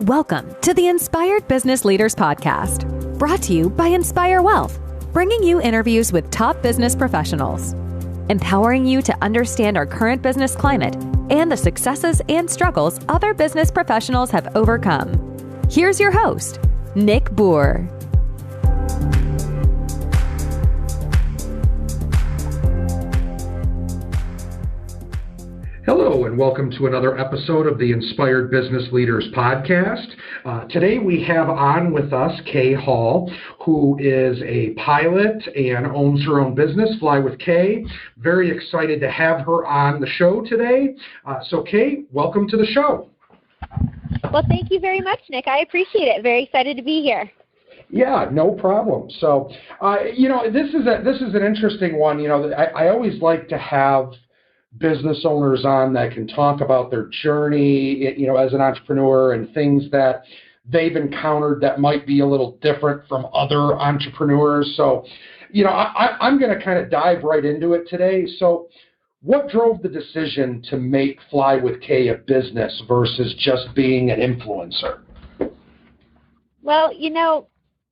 Welcome to the Inspired Business Leaders Podcast, brought to you by Inspire Wealth, bringing you interviews with top business professionals, empowering you to understand our current business climate and the successes and struggles other business professionals have overcome. Here's your host, Nick Bour. Hello, and welcome to another episode of the Inspired Business Leaders Podcast. Today we have on with us Kay Hall, who is a pilot and owns her own business, FlyWithKay. Very excited to have her on the show today. So Kay, welcome to the show. Well, thank you very much, Nick. I appreciate it. Very excited to be here. Yeah, no problem. So, this is an interesting one. I always like to have business owners on that can talk about their journey, as an entrepreneur and things that they've encountered that might be a little different from other entrepreneurs. So, I'm going to kind of dive right into it today. So, what drove the decision to make FlyWithKay a business versus just being an influencer? Well,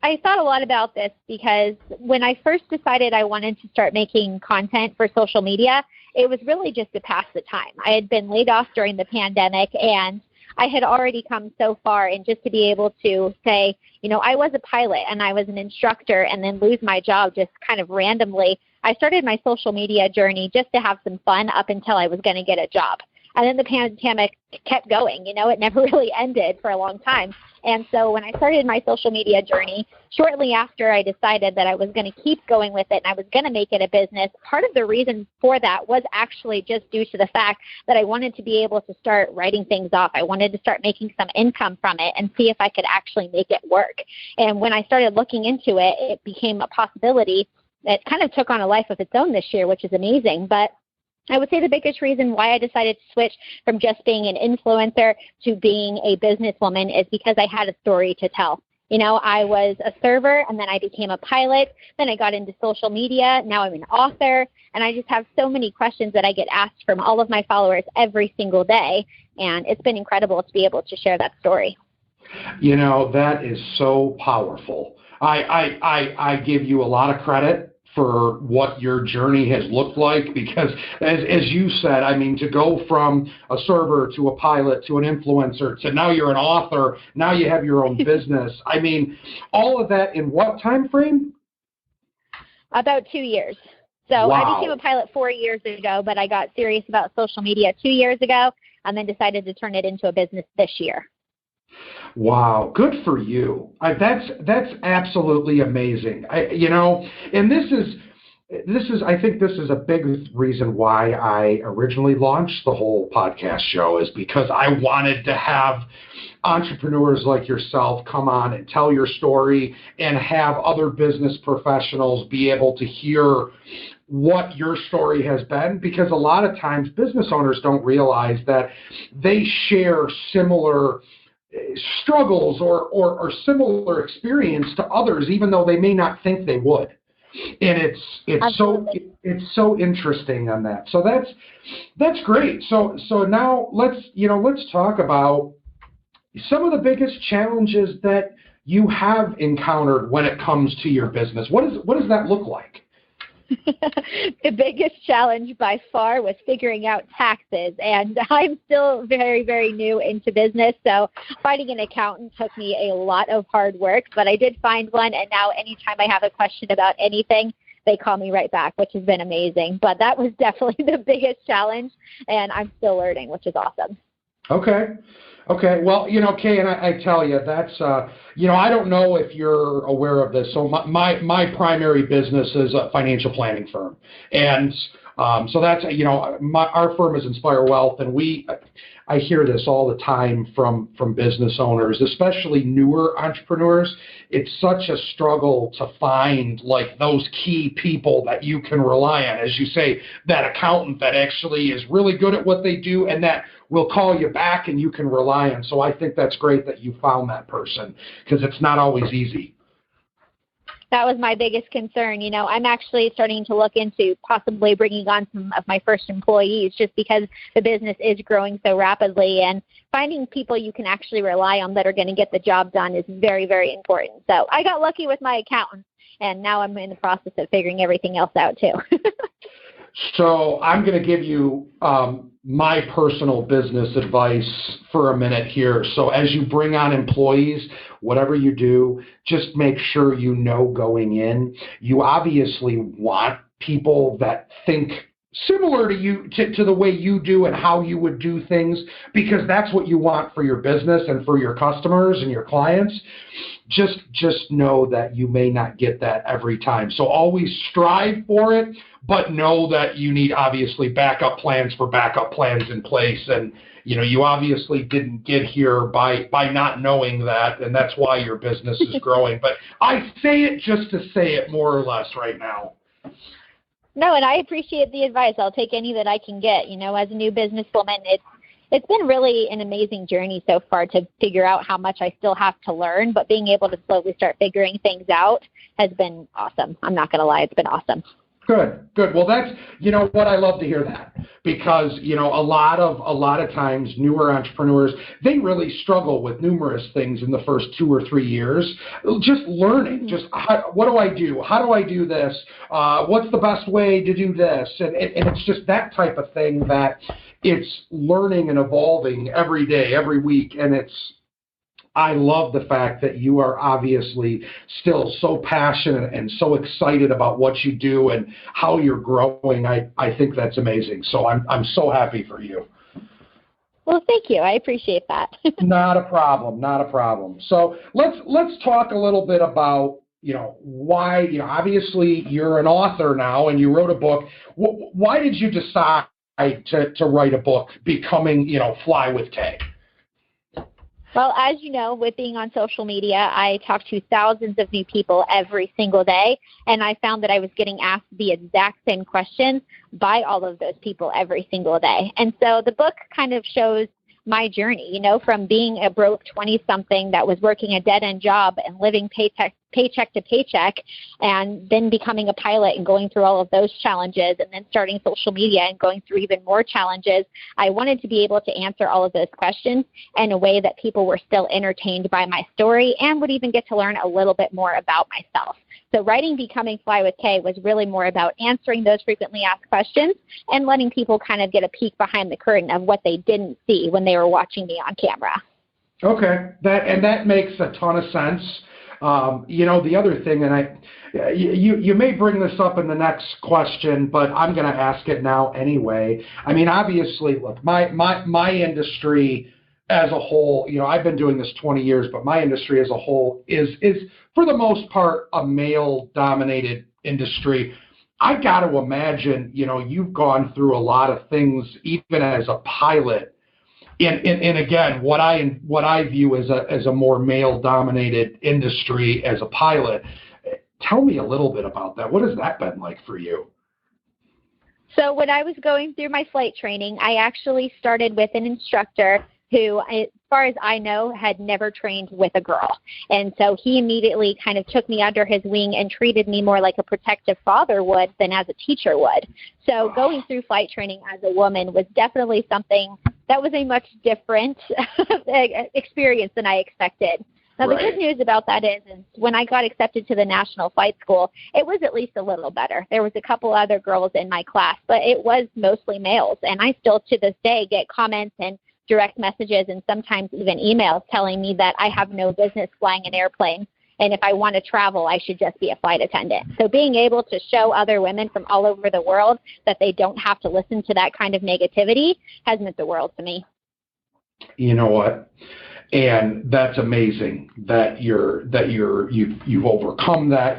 I thought a lot about this because when I first decided I wanted to start making content for social media, it was really just to pass the time. I had been laid off during the pandemic, and I had already come so far, and just to be able to say, I was a pilot and I was an instructor and then lose my job just kind of randomly, I started my social media journey just to have some fun up until I was going to get a job. And then the pandemic kept going, it never really ended for a long time. And so when I started my social media journey, shortly after I decided that I was going to keep going with it and I was going to make it a business, part of the reason for that was actually just due to the fact that I wanted to be able to start writing things off. I wanted to start making some income from it and see if I could actually make it work. And when I started looking into it, it became a possibility that kind of took on a life of its own this year, which is amazing. But I would say the biggest reason why I decided to switch from just being an influencer to being a businesswoman is because I had a story to tell. I was a server, and then I became a pilot. Then I got into social media. Now I'm an author, and I just have so many questions that I get asked from all of my followers every single day, and it's been incredible to be able to share that story. That is so powerful. I give you a lot of credit for what your journey has looked like, because as you said, to go from a server to a pilot to an influencer to now you're an author, now you have your own business. All of that in what time frame? About 2 years. So wow. I became a pilot 4 years ago, but I got serious about social media 2 years ago and then decided to turn it into a business this year. Wow, good for you. That's absolutely amazing. And this is I think this is a big reason why I originally launched the whole podcast show, is because I wanted to have entrepreneurs like yourself come on and tell your story and have other business professionals be able to hear what your story has been, because a lot of times business owners don't realize that they share similar struggles or similar experience to others, even though they may not think they would. And it's so interesting on that. So that's great. So now let's talk about some of the biggest challenges that you have encountered when it comes to your business. What does that look like? The biggest challenge by far was figuring out taxes, and I'm still very, very new into business, so finding an accountant took me a lot of hard work, but I did find one, and now anytime I have a question about anything, they call me right back, which has been amazing. But that was definitely the biggest challenge, and I'm still learning, which is awesome. Okay. Well, Kay, and I tell you, that's, I don't know if you're aware of this. So my primary business is a financial planning firm. And so that's, our firm is Inspire Wealth, and I hear this all the time from business owners, especially newer entrepreneurs. It's such a struggle to find like those key people that you can rely on. As you say, that accountant that actually is really good at what they do and that will call you back and you can rely on. So I think that's great that you found that person, because it's not always easy. That was my biggest concern. I'm actually starting to look into possibly bringing on some of my first employees just because the business is growing so rapidly, and finding people you can actually rely on that are going to get the job done is very, very important. So I got lucky with my accountant, and now I'm in the process of figuring everything else out too. So I'm going to give you my personal business advice for a minute here. So as you bring on employees, whatever you do, just make sure you know going in. You obviously want people that think similar to you, to the way you do and how you would do things, because that's what you want for your business and for your customers and your clients. Just know that you may not get that every time. So always strive for it, but know that you need obviously backup plans in place. And you obviously didn't get here by not knowing that, and that's why your business is growing. But I say it just to say it, more or less, right now. No, and I appreciate the advice. I'll take any that I can get. As a new businesswoman, it's been really an amazing journey so far to figure out how much I still have to learn, but being able to slowly start figuring things out has been awesome. I'm not going to lie, it's been awesome. Good. Well, that's, what, I love to hear that, because, a lot of times newer entrepreneurs, they really struggle with numerous things in the first 2 or 3 years, just learning, what do I do? How do I do this? What's the best way to do this? And it's just that type of thing that it's learning and evolving every day, every week. And I love the fact that you are obviously still so passionate and so excited about what you do and how you're growing. I think that's amazing. So I'm so happy for you. Well, thank you. I appreciate that. Not a problem. So let's talk a little bit about, why, obviously you're an author now and you wrote a book. Why did you decide to write a book, becoming, FlyWithKay? Well, as you know, with being on social media, I talk to thousands of new people every single day, and I found that I was getting asked the exact same questions by all of those people every single day. And so the book kind of shows my journey, from being a broke 20-something that was working a dead-end job and living paycheck to paycheck, and then becoming a pilot and going through all of those challenges, and then starting social media and going through even more challenges. I wanted to be able to answer all of those questions in a way that people were still entertained by my story and would even get to learn a little bit more about myself. So writing Becoming FlyWithKay was really more about answering those frequently asked questions and letting people kind of get a peek behind the curtain of what they didn't see when they were watching me on camera. Okay, that makes a ton of sense. The other thing, and you may bring this up in the next question, but I'm going to ask it now anyway. I mean, obviously, look, my industry as a whole, I've been doing this 20 years, but my industry as a whole is for the most part a male-dominated industry. I got to imagine, you've gone through a lot of things, even as a pilot. And again, what I view as a more male-dominated industry as a pilot. Tell me a little bit about that. What has that been like for you? So when I was going through my flight training, I actually started with an instructor who, as far as I know, had never trained with a girl. And so he immediately kind of took me under his wing and treated me more like a protective father would than as a teacher would. So going through flight training as a woman was definitely something that was a much different experience than I expected. Now, Right. The good news about that is when I got accepted to the National Flight School, it was at least a little better. There was a couple other girls in my class, but it was mostly males. And I still, to this day, get comments and direct messages and sometimes even emails telling me that I have no business flying an airplane. And if I want to travel, I should just be a flight attendant. So being able to show other women from all over the world that they don't have to listen to that kind of negativity has meant the world to me. You know what? And that's amazing that you've overcome that.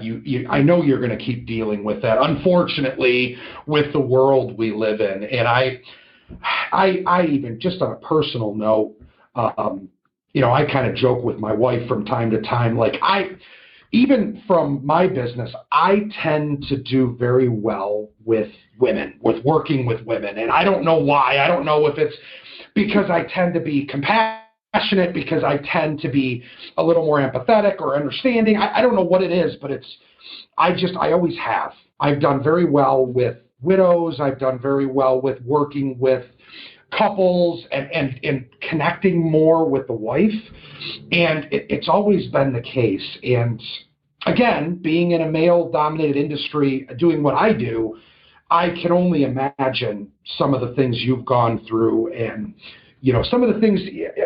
I know you're going to keep dealing with that, unfortunately, with the world we live in. And I even, just on a personal note, I kind of joke with my wife from time to time, like even from my business, I tend to do very well with women, with working with women. And I don't know why. I don't know if it's because I tend to be compassionate passionate because I tend to be a little more empathetic or understanding. I don't know what it is, but I always have. I've done very well with widows. I've done very well with working with couples and connecting more with the wife. And it's always been the case. And again, being in a male-dominated industry, doing what I do, I can only imagine some of the things you've gone through and, some of the things,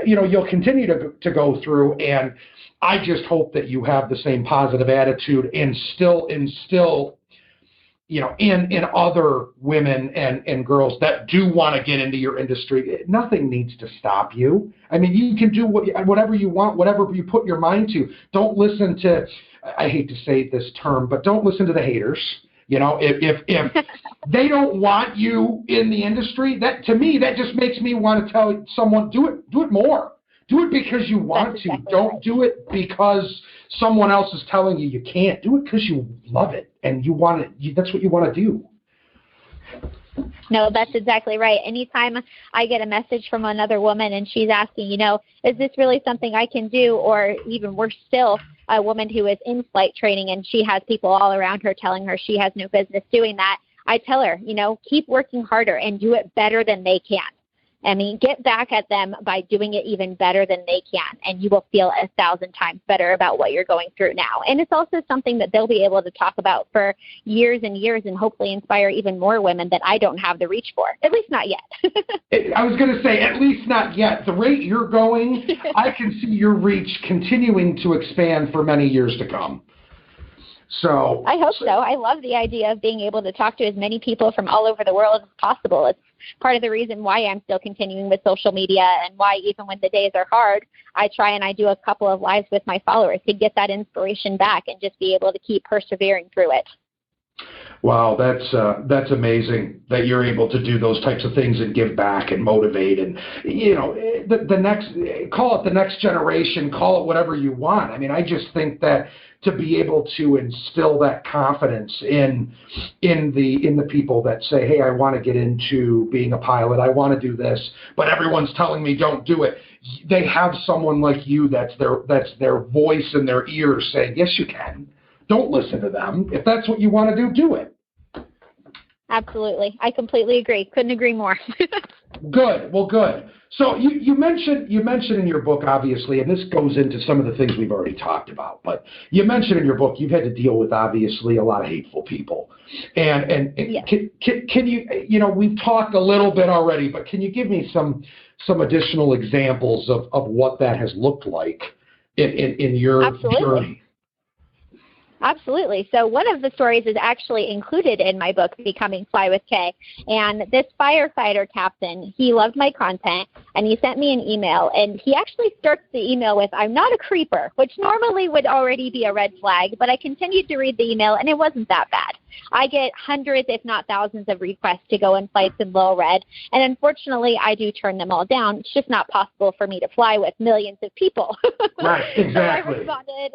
you'll continue to go through. And I just hope that you have the same positive attitude and still instill, in other women and girls that do want to get into your industry. Nothing needs to stop you. I mean, you can do whatever you want, whatever you put your mind to. Don't listen to, I hate to say this term, but don't listen to the haters. If they don't want you in the industry, that to me, that just makes me want to tell someone, do it more. Do it because you want to. Don't do it because someone else is telling you can't. Do it because you love it and you want it. That's what you want to do. No, that's exactly right. Anytime I get a message from another woman and she's asking, is this really something I can do? Or even worse still, a woman who is in flight training and she has people all around her telling her she has no business doing that. I tell her, keep working harder and do it better than they can. I mean, get back at them by doing it even better than they can, and you will feel 1,000 times better about what you're going through now. And it's also something that they'll be able to talk about for years and years and hopefully inspire even more women that I don't have the reach for, at least not yet. I was going to say, at least not yet. The rate you're going, I can see your reach continuing to expand for many years to come. So I hope so. I love the idea of being able to talk to as many people from all over the world as possible. It's part of the reason why I'm still continuing with social media and why even when the days are hard, I try and I do a couple of lives with my followers to get that inspiration back and just be able to keep persevering through it. Wow, that's amazing that you're able to do those types of things and give back and motivate and the next, call it the next generation, call it whatever you want. I mean, I just think that to be able to instill that confidence in the people that say, hey, I want to get into being a pilot, I want to do this, but everyone's telling me don't do it. They have someone like you that's their voice in their ears saying, yes, you can. Don't listen to them. If that's what you want to do, do it. Absolutely. I completely agree. Couldn't agree more. Good. Well, good. So you mentioned in your book, obviously, and this goes into some of the things we've already talked about, but you mentioned in your book you've had to deal with, obviously, a lot of hateful people. And yes. Can you, we've talked a little bit already, but can you give me some additional examples of what that has looked like in your journey? Absolutely. So one of the stories is actually included in my book, Becoming FlyWithKay. And this firefighter captain, he loved my content, and he sent me an email. And he actually starts the email with, I'm not a creeper, which normally would already be a red flag. But I continued to read the email, and it wasn't that bad. I get hundreds, if not thousands, of requests to go on flights in Lil Red. And unfortunately, I do turn them all down. It's just not possible for me to fly with millions of people. Right, exactly. So I responded,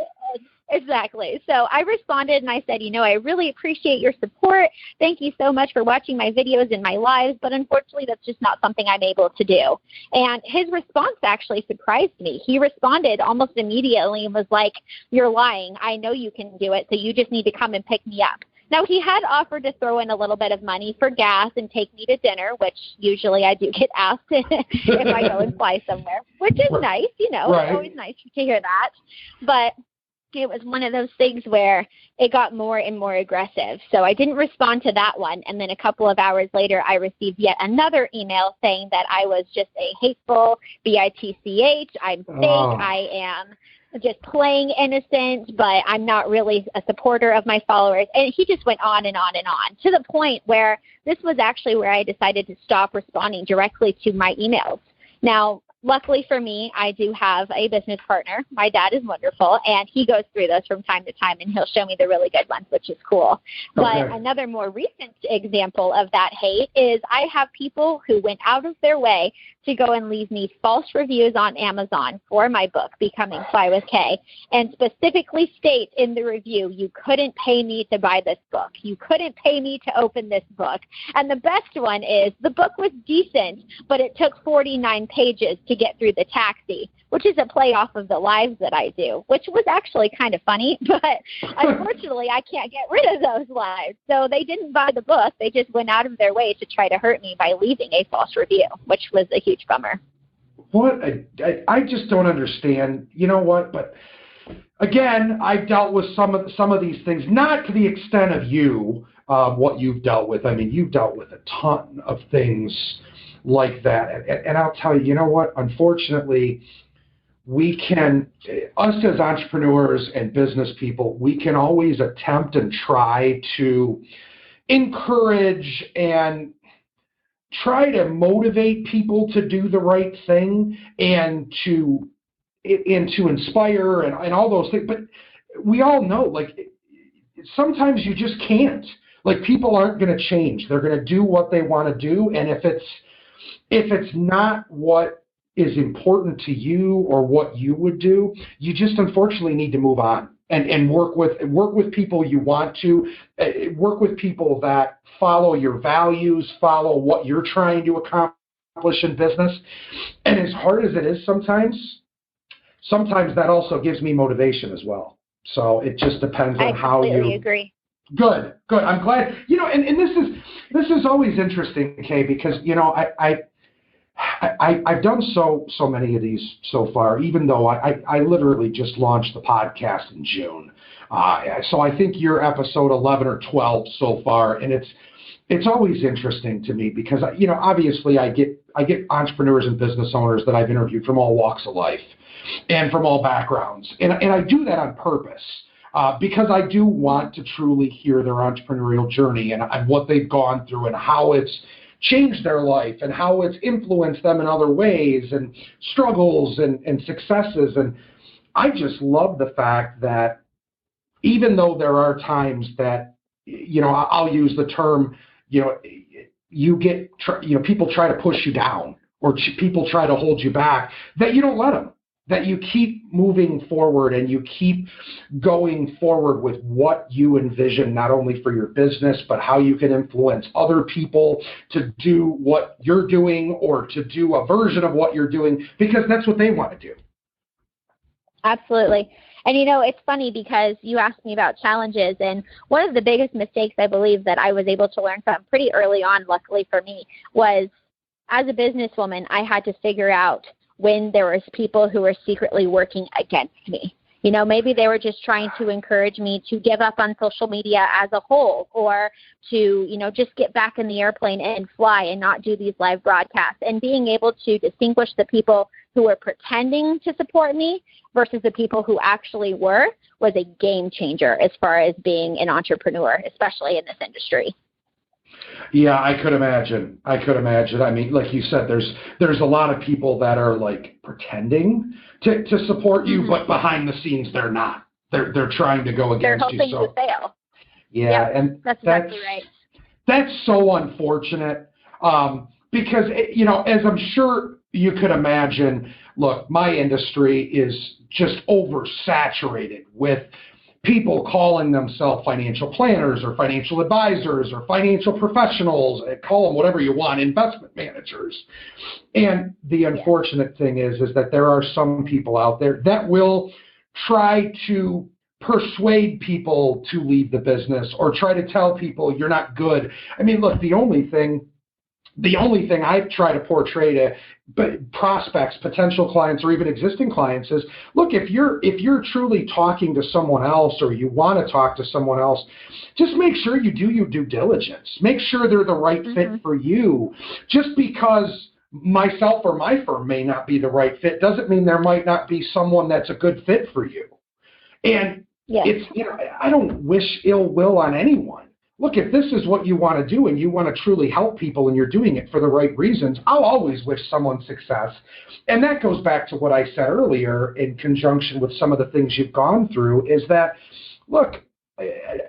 exactly. So I responded and I said, I really appreciate your support. Thank you so much for watching my videos and my lives, but unfortunately that's just not something I'm able to do. And his response actually surprised me. He responded almost immediately and was like, you're lying. I know you can do it, so you just need to come and pick me up. Now, he had offered to throw in a little bit of money for gas and take me to dinner, which usually I do get asked if I go and fly somewhere, which is nice, Right. It's always nice to hear that. But it was one of those things where it got more and more aggressive. So I didn't respond to that one. And then a couple of hours later, I received yet another email saying that I was just a hateful bitch. I'm fake. I am just playing innocent, but I'm not really a supporter of my followers. And he just went on and on and on to the point where this was actually where I decided to stop responding directly to my emails. Now, luckily for me, I do have a business partner. My dad is wonderful, and he goes through those from time to time, and he'll show me the really good ones, which is cool. Okay. But another more recent example of that hate is I have people who went out of their way to go and leave me false reviews on Amazon for my book, Becoming Fly with Kay, and specifically state in the review, you couldn't pay me to buy this book. You couldn't pay me to open this book. And the best one is the book was decent, but it took 49 pages to get through the taxi, which is a play off of the lives that I do, which was actually kind of funny, but unfortunately I can't get rid of those lives. So they didn't buy the book. They just went out of their way to try to hurt me by leaving a false review, which was a huge bummer. What? I just don't understand. You know what? But again, I've dealt with some of these things, not to the extent of you, what you've dealt with. I mean, you've dealt with a ton of things like that. And I'll tell you, you know what? Unfortunately, us as entrepreneurs and business people, we can always attempt and try to encourage and try to motivate people to do the right thing and to inspire and all those things. But we all know, like, sometimes you just can't. Like, people aren't going to change. They're going to do what they want to do. And if it's not what is important to you or what you would do, you just unfortunately need to move on and work with people you want to, work with people that follow your values, follow what you're trying to accomplish in business. And as hard as it is sometimes that also gives me motivation as well. So it just depends on how you. I completely agree. Good. I'm glad. You know, and this is always interesting, Kay, because, you know, I've done so many of these so far, even though I literally just launched the podcast in June. So I think you're episode 11 or 12 so far, and it's always interesting to me because, you know, obviously I get entrepreneurs and business owners that I've interviewed from all walks of life and from all backgrounds, and I do that on purpose. Because I do want to truly hear their entrepreneurial journey and what they've gone through and how it's changed their life and how it's influenced them in other ways and struggles and successes. And I just love the fact that even though there are times that, you know, I'll use the term, you know, people try to push you down or people try to hold you back, that you don't let them. That you keep moving forward and you keep going forward with what you envision, not only for your business, but how you can influence other people to do what you're doing or to do a version of what you're doing, because that's what they want to do. Absolutely. And, you know, it's funny because you asked me about challenges, and one of the biggest mistakes I believe that I was able to learn from pretty early on, luckily for me, was as a businesswoman, I had to figure out when there was people who were secretly working against me. You know, maybe they were just trying to encourage me to give up on social media as a whole, or to, you know, just get back in the airplane and fly and not do these live broadcasts. And being able to distinguish the people who were pretending to support me versus the people who actually were was a game changer as far as being an entrepreneur, especially in this industry. Yeah, I could imagine. I mean, like you said, there's a lot of people that are like pretending to support you, but behind the scenes they're not. They're trying to go against you. They're hoping you fail. Yeah, and that's exactly right. That's so unfortunate because, you know, as I'm sure you could imagine, look, my industry is just oversaturated with people calling themselves financial planners or financial advisors or financial professionals, call them whatever you want, investment managers. And the unfortunate thing is that there are some people out there that will try to persuade people to leave the business or try to tell people you're not good. I mean, look, the only thing I try to portray to prospects, potential clients, or even existing clients is, look, if you're truly talking to someone else or you want to talk to someone else, just make sure you do your due diligence. Make sure they're the right fit for you. Just because myself or my firm may not be the right fit doesn't mean there might not be someone that's a good fit for you. And it's, you know, I don't wish ill will on anyone. Look, if this is what you want to do and you want to truly help people and you're doing it for the right reasons, I'll always wish someone success. And that goes back to what I said earlier in conjunction with some of the things you've gone through is that, look,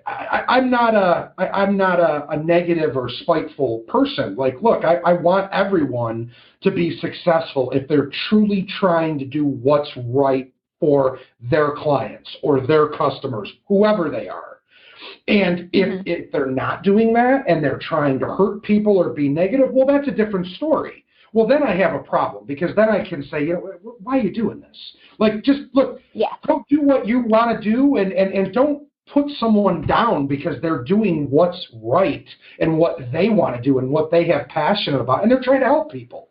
I'm not a negative or spiteful person. Like, look, I want everyone to be successful if they're truly trying to do what's right for their clients or their customers, whoever they are. And if they're not doing that and they're trying to hurt people or be negative, well, that's a different story. Well, then I have a problem, because then I can say, why are you doing this? Like, just look, don't do what you want to do, and don't put someone down because they're doing what's right and what they want to do and what they have passion about, and they're trying to help people.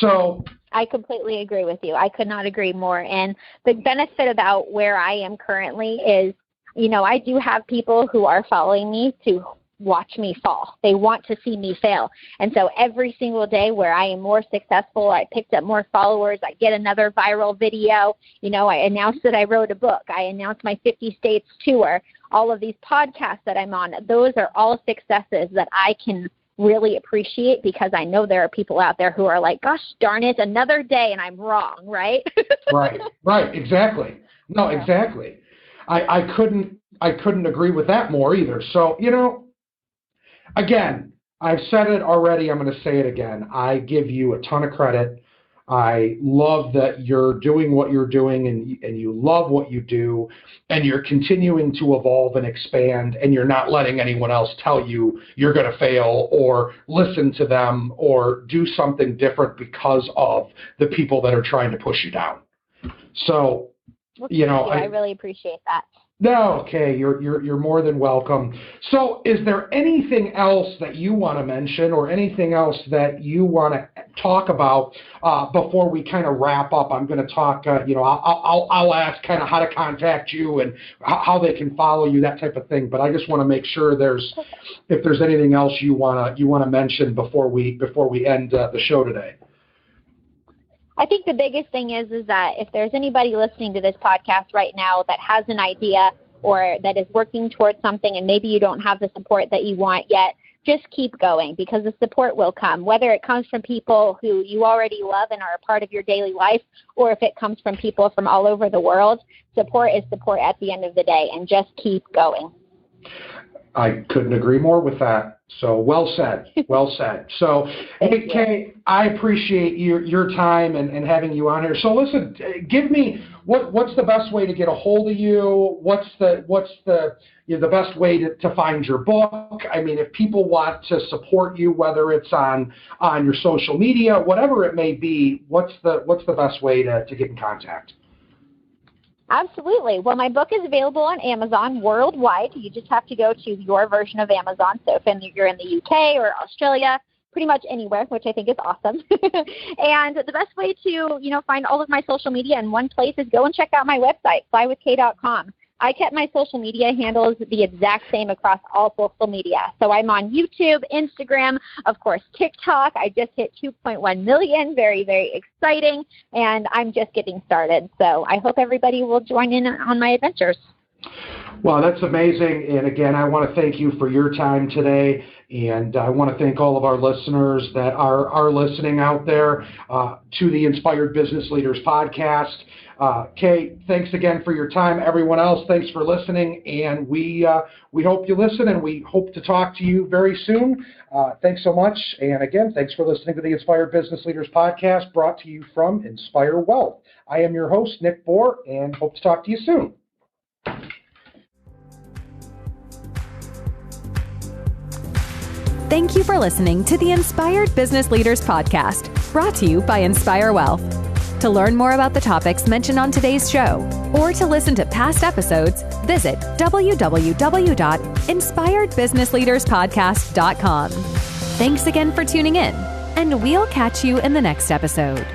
So I completely agree with you. I could not agree more. And the benefit about where I am currently is, I do have people who are following me to watch me fall. They want to see me fail. And so every single day where I am more successful, I picked up more followers, I get another viral video, I announced that I wrote a book, I announced my 50 states tour, all of these podcasts that I'm on, those are all successes that I can really appreciate, because I know there are people out there who are like, gosh darn it, another day and I'm wrong, right? Right, exactly. No, exactly. I couldn't agree with that more either. So, again, I've said it already, I'm going to say it again. I give you a ton of credit. I love that you're doing what you're doing, and you love what you do, and you're continuing to evolve and expand, and you're not letting anyone else tell you you're going to fail or listen to them or do something different because of the people that are trying to push you down. So, I really appreciate that. No, okay, you're more than welcome. So is there anything else that you want to mention, or anything else that you want to talk about before we kind of wrap up? I'm going to talk, I'll ask kind of how to contact you and how they can follow you, that type of thing. But I just want to make sure if there's anything else you want to mention before we end the show today. I think the biggest thing is that if there's anybody listening to this podcast right now that has an idea or that is working towards something, and maybe you don't have the support that you want yet, just keep going, because the support will come, whether it comes from people who you already love and are a part of your daily life, or if it comes from people from all over the world. Support is support at the end of the day, and just keep going. I couldn't agree more with that. So well said. Well said. So, hey, Kay, I appreciate your time and having you on here. So listen, give me what's the best way to get a hold of you? What's the best way to find your book? I mean, if people want to support you, whether it's on your social media, whatever it may be, what's the best way to get in contact? Absolutely. Well, my book is available on Amazon worldwide. You just have to go to your version of Amazon. So if you're in the UK or Australia, pretty much anywhere, which I think is awesome. And the best way to, find all of my social media in one place is go and check out my website, FlyWithKay.com. I kept my social media handles the exact same across all social media. So I'm on YouTube, Instagram, of course, TikTok. I just hit 2.1 million. Very, very exciting. And I'm just getting started. So I hope everybody will join in on my adventures. Well, that's amazing. And again, I want to thank you for your time today. And I want to thank all of our listeners that are listening out there to the Inspired Business Leaders podcast. Kay, thanks again for your time. Everyone else, thanks for listening. And we hope you listen, and we hope to talk to you very soon. Thanks so much. And again, thanks for listening to the Inspired Business Leaders podcast, brought to you from Inspire Wealth. I am your host, Nick Bour, and hope to talk to you soon. Thank you for listening to the Inspired Business Leaders podcast, brought to you by Inspire Wealth. To learn more about the topics mentioned on today's show, or to listen to past episodes, visit www.inspiredbusinessleaderspodcast.com. Thanks again for tuning in, and we'll catch you in the next episode.